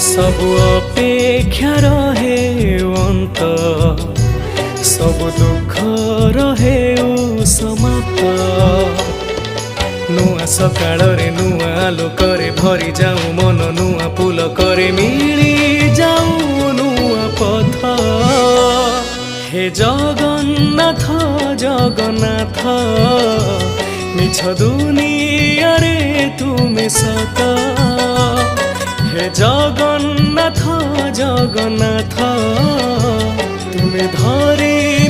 सबु अपेक्षा रहे अंत सब दुख रहे समाप्त नुआ सकाळ रे नुआ आलोकरे भरी जाऊ मन नुआ पुलकरे मिली जाऊ नुआ पथ हे जगन्नाथ जगन्नाथ मिछ दुनिया रे तुमे सत हे जगन्नाथ जगन्नाथ तुमे धरी